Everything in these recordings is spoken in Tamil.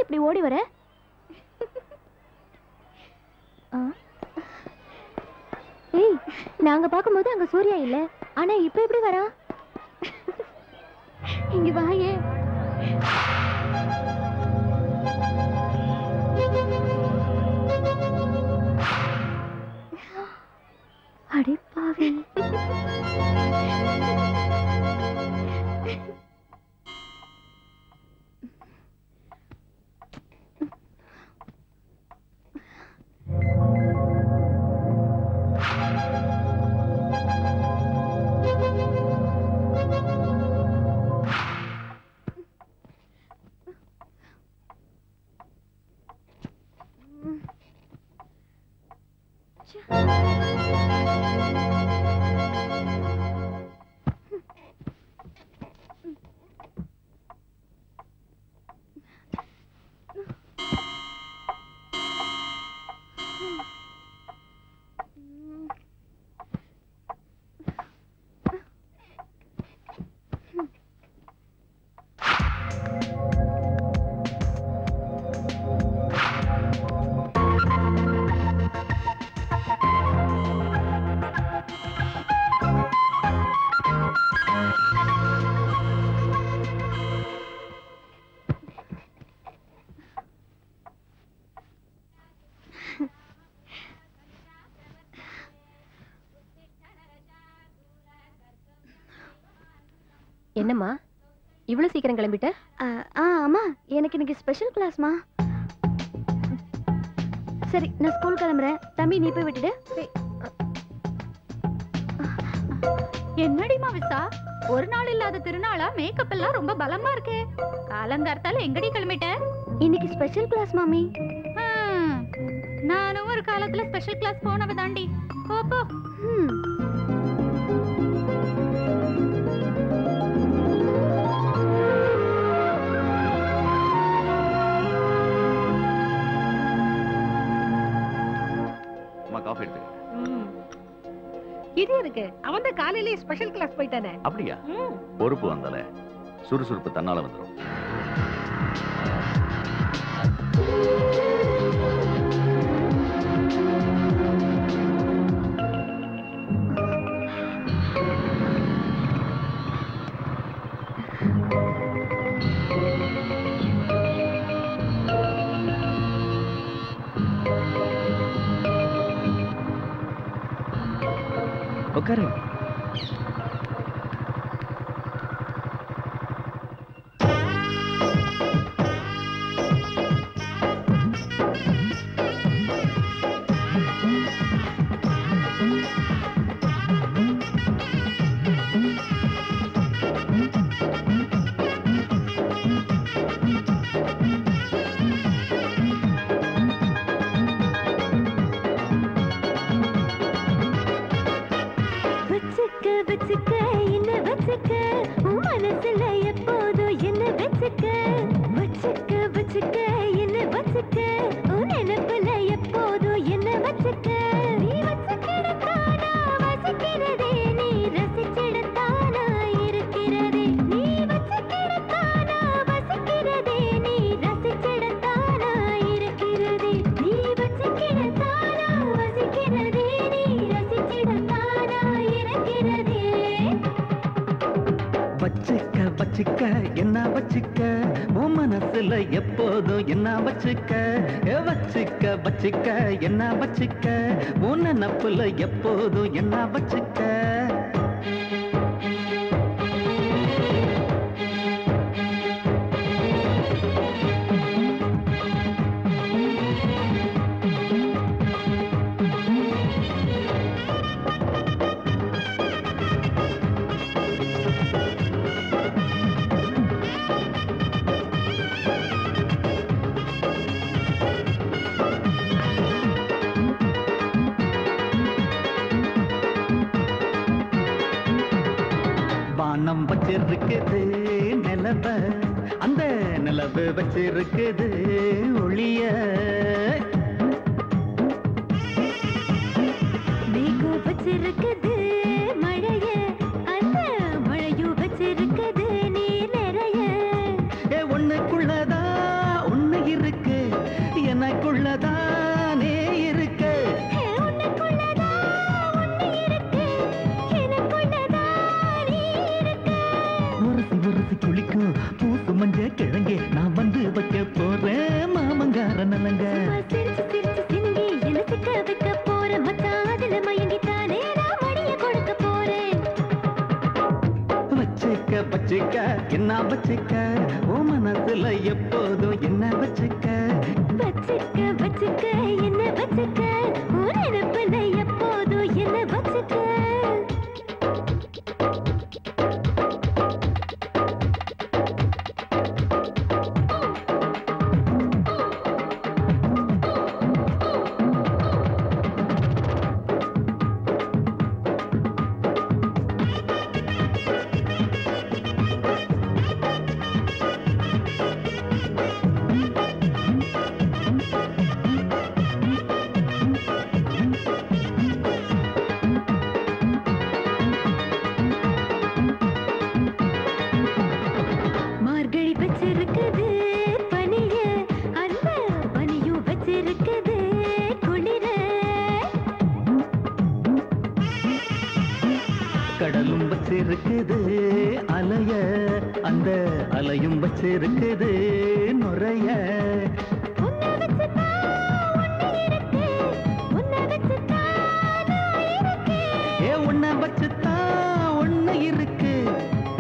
இப்படி ஓடி வர? ஏய், நாங்க பாக்கும்போது அங்க சூர்யா இல்ல, ஆனா இப்ப எப்படி வரா? இங்க வாயே. அடிப்பாவி. என்னம்மா இவ்வளவு சீக்கிரம் கிளம்பிட்ட? ஆமா, எனக்கு இன்னைக்கு ஸ்பெஷல் கிளாஸ்மா. சரி, நான் ஸ்கூல் கிளம்புறேன். தம்பி நீ போய் விட்டுடு. என்னடிமா விசா, ஒரு நாள் இல்லாத திருநாளா மேக்கப் எல்லாம் ரொம்ப பலமா இருக்கு. காலங்கார்த்தால எங்கடி கிளம்பிட்ட? இன்னைக்கு ஸ்பெஷல் கிளாஸ் மாமி. நானும் ஒரு காலத்துல ஸ்பெஷல் கிளாஸ் போனவ தாண்டி. போ. இது இருக்கு. அவன் தான் காலையிலேயே ஸ்பெஷல் கிளாஸ் போயிட்டானே. அப்படியா? பொறுப்பு வந்தாலே சுறுசுறுப்பு தன்னால வந்துடும். உட்காரு. என்ன வச்சுக்க உன் மனசுல எப்போதும் என்ன வச்சுக்க வச்சுக்க என்ன வச்சுக்க உன் நினப்புல எப்போதும் என்ன வச்சுக்க. வானம் வச்சிருக்குது நிலவ, அந்த நிலவு வச்சிருக்குது ஒளிய. மேகம் வச்சிருக்குது மழைய, அந்த மழையும் வச்சிருக்குது நீர் நிறைய. ஒண்ணுக்குள்ளதா ஒண்ணு இருக்கு எனக்குள்ளதானே இருக்கு உரசி உரசி குளிக்கும் பூசு மஞ்ச கிழங்கே நான் வந்து வைக்க போறேன் மாமங்கார நலங்க வச்சுக்க வச்சுக்க என்ன வச்சுக்க ஓ மனசுல எப்போதும் என்ன வச்சுக்க வச்சுக்க வச்சுக்க என்ன வச்சுக்க ஒரு நினைப்புல எப்போதும் என்ன வச்சுக்க கடலும் வச்சிருக்குது அலைய அந்த அலையும் வச்சிருக்குது நுரைய ஏ உன்னை வச்சுத்தான் ஒண்ணு இருக்கு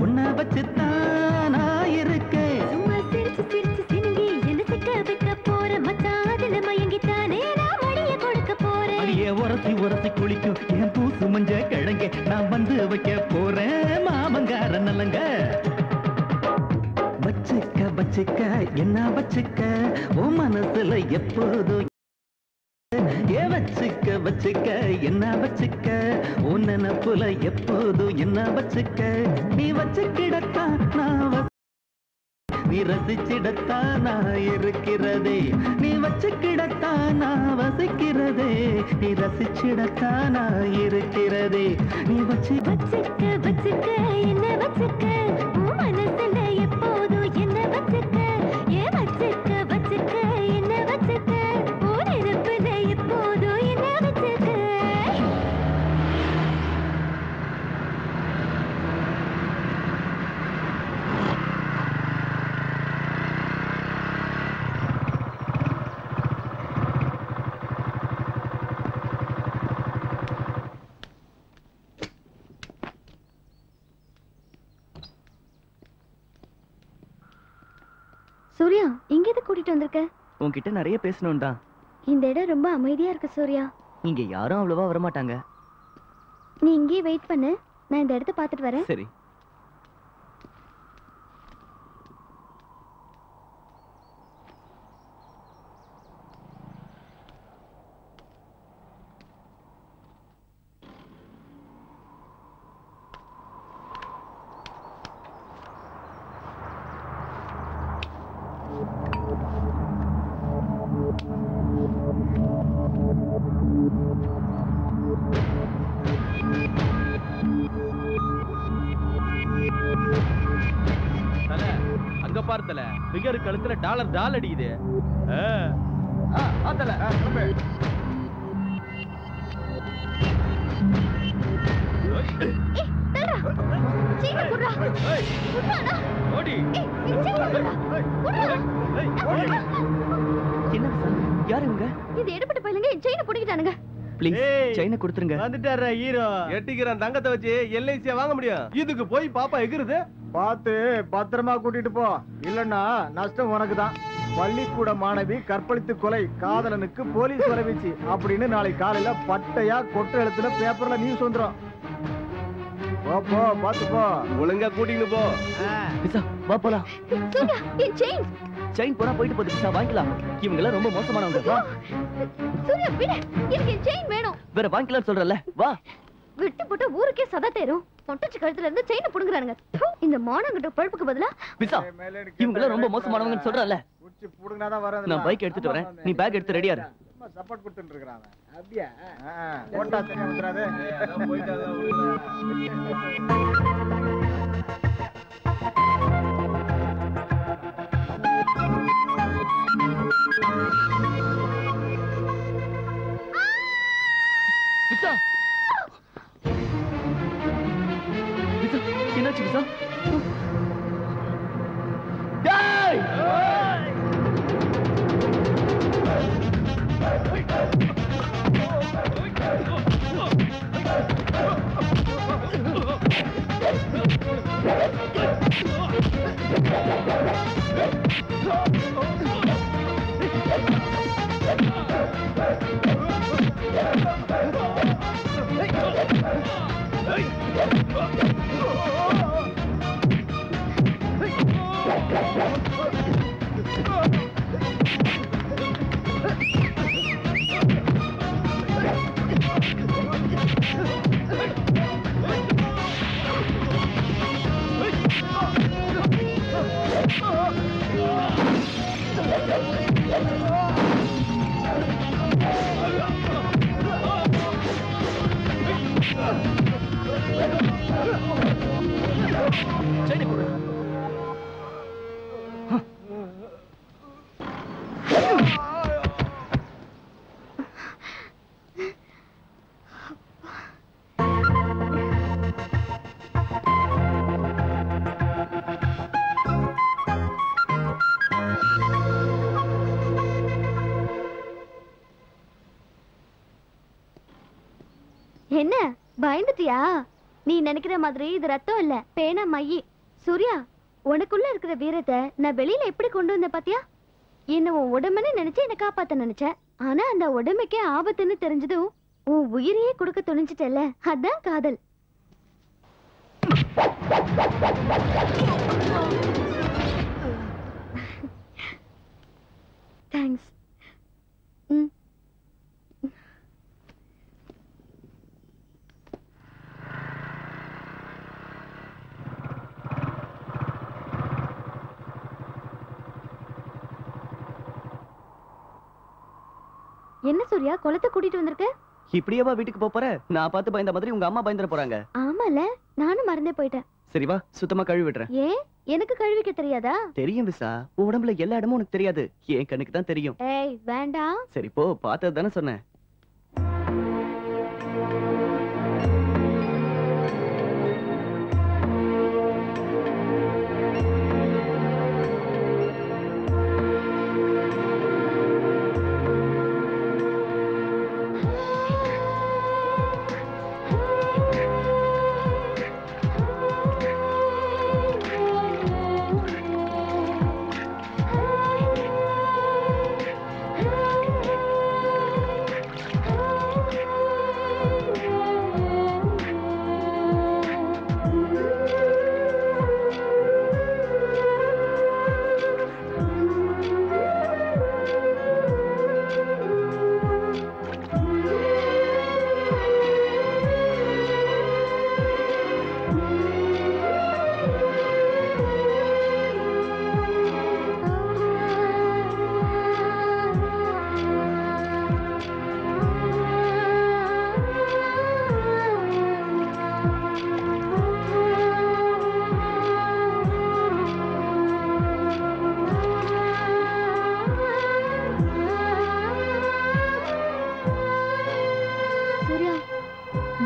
உன்னை வச்சுத்தான் நான் இருக்கு சும்மா சிரிச்சு சிரிச்சு சினுங்கி என்ன சிக்க வைக்க போற மச்சான் அதுல மயங்கித்தானே நான் மடிய கொடுக்க போறேன் அடியே உரசி உரசி குளிக்கும் என் பூசு மஞ்ச கிழங்க நான் வந்து வைக்க போறேன் மாமங்கார நலங்க வச்சுக்க வச்சுக்க என்ன வச்சுக்க ஓ மனசுல எப்போதும் ஏ வச்சுக்க வச்சுக்க என்ன வச்சுக்க உன் நினப்புல எப்போதும் என்ன வச்சுக்க நீ வச்சுக்கிடத்தான் நான் நீ ரசிச்சிடத்தான் நான் இருக்கிறதே நீ வச்சுக்கிடத்தான் நான் வசிக்கிறதே நீ ரசிச்சிடத்தான் நான் இருக்கிறதே நீ வச்சுக்க வச்சுக்க என்ன வச்சுக்க உன் மனசுல எப்போதும் என்ன வச்சுக்க ஏ வச்சுக்க வச்சுக்க என்ன வச்சுக்க உன் நினைப்புல எப்போதும் என்ன வச்சுக்க சூர்யா இங்க எது கூட்டிட்டு வந்திருக்க உன்கிட்ட நிறைய பேசணும் தான். இந்த இடம் ரொம்ப அமைதியா இருக்கு சூர்யா. இங்க யாரும் அவ்வளவா வரமாட்டாங்க. நீ இங்கே வெயிட் பண்ணு, நான் இந்த இடத்தை பார்த்துட்டு வரேன். சரி. பார்த்தல பிகர் கழுத்துல டாலர் அடிக்குது. யாரு இவங்க? இது எடுபட்டு போயிலங்க, செயினை புடிக்கிட்டானுங்க. ப்ளீஸ் செயினை கொடுத்துருங்க. வந்துட்டாரா ஹீரோ. எட்டிக்கிறான் தங்கத்தை வச்சு எல்ஐசியா வாங்க முடியும். இதுக்கு போய் பாப்பா எகுறுது. பார்த்து பத்திரமா கூட்டிட்டு போ, இல்லன்னா நஷ்டம் உனக்கு தான். பள்ளிக்கூட மாணவி கற்பழித்து கொலை, காதலனுக்கு போலீஸ் வரவீச்சு அப்படின்னு நாளைக்கு காலையில பட்டையா கொட்டை எழுத்துல பேப்பர்ல நியூஸ் வந்துரும். போ பாத்து போ, ஒழுங்கா கூட்டிட்டு போ. பிசா வா போலாம். சூர்யா என் செயின். செயின் போனா போயிட்டு போகுது பிசா, வாங்கிக்கலாம். இவங்க எல்லாம் ரொம்ப மோசமானவங்க. வா சூர்யா விடு, எனக்கு என் செயின் வேணும். வேற வாங்கிக்கலாம் சொல்றல, வா. விட்டு போட்டு ஊருக்கே சதா தேரும். பொட்டச்சி கழுத்துல இருந்து செயினை புடுங்குறானுங்க. இந்த மானங்கிட்ட பழுப்புக்கு பதிலா பிசா இவங்க எல்லாம் ரொம்ப மோசமானவங்கன்னு சொல்றல. குச்சி புடுங்கனாதான் வரது. நான் பைக் எடுத்துட்டு வரேன், நீ பேக் எடுத்து ரெடியா இரு. சப்போர்ட் கொடுத்துட்டு இருக்கான். அப்படியே போட்டா தெரியும் வந்துறாதே. போயிட்டாதான் செடி போடு. என்ன பயந்துட்டியா? நீ நினைக்கிற மாதிரி இது ரத்தம் இல்ல, பேனா மையி. சூர்யா, உனக்குள்ள இருக்கிற வீரத்தை நான் வெளியில எப்படி கொண்டு வந்த பாத்தியா? என்ன உன் உடம்புன்னு நினைச்சு என்ன காப்பாத்த நினைச்சேன். ஆனா அந்த உடம்புக்கே ஆபத்துன்னு தெரிஞ்சதும் உன் உயிரையே கொடுக்க துணிஞ்சிட்டல, அதான் காதல். தேங்க்ஸ். என்ன சூர்யா, குளத்தை கூட்டிட்டு வந்திருக்க? இப்படியேவா வீட்டுக்கு போற? நான் பார்த்து பயந்த மாதிரி உங்க அம்மா பயந்துட போறாங்க. ஆமால, நானும் மறந்தே போயிட்டேன். சரி வா, சுத்தமா கழுவி விடுறேன். ஏன், எனக்கு கழுவிக்க தெரியாதா? தெரியும் விசா, உன் உடம்புல எல்லா இடமும் உனக்கு தெரியாது, என் கண்ணுக்கு தான் தெரியும். ஏய் வேண்டாம். சரி போ, பார்த்தது தானே சொன்னேன்.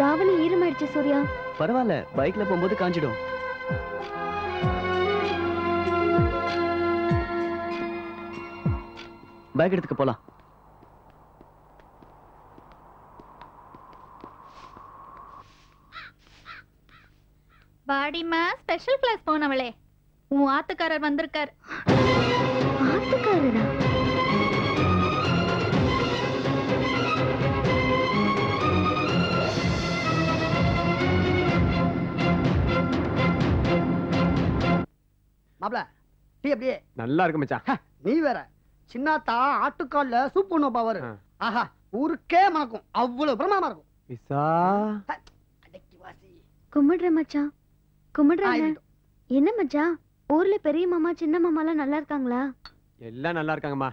தாவணி ஈரமாயிடுச்சு சூர்யா. பரவாயில்ல, பைக்ல போகும்போது காஞ்சிடும். பேக் எடுத்துக்க போலாம். பாடிமா, ஸ்பெஷல் கிளாஸ் போனவளே, உன் ஆத்துக்காரர் வந்திருக்கார். ஆத்துக்காரரா? மாப்ள, டீ அப்படியே நல்லா இருக்கு மச்சான். நீ வேற சின்னாத்தா ஆட்டுக்கால்ல சூப் பண்ணுவா பாரு. ஆஹா, ஊருக்கே மணக்கும், அவ்வளவு பிரமாமா இருக்கும். விசா, கும்பிடுற மச்சான், கும்பிடுறாங்க. என்ன மச்சான், ஊர்ல பெரிய மாமா சின்ன மாமா எல்லாம் நல்லா இருக்காங்களா? எல்லாம் நல்லா இருக்காங்கம்மா.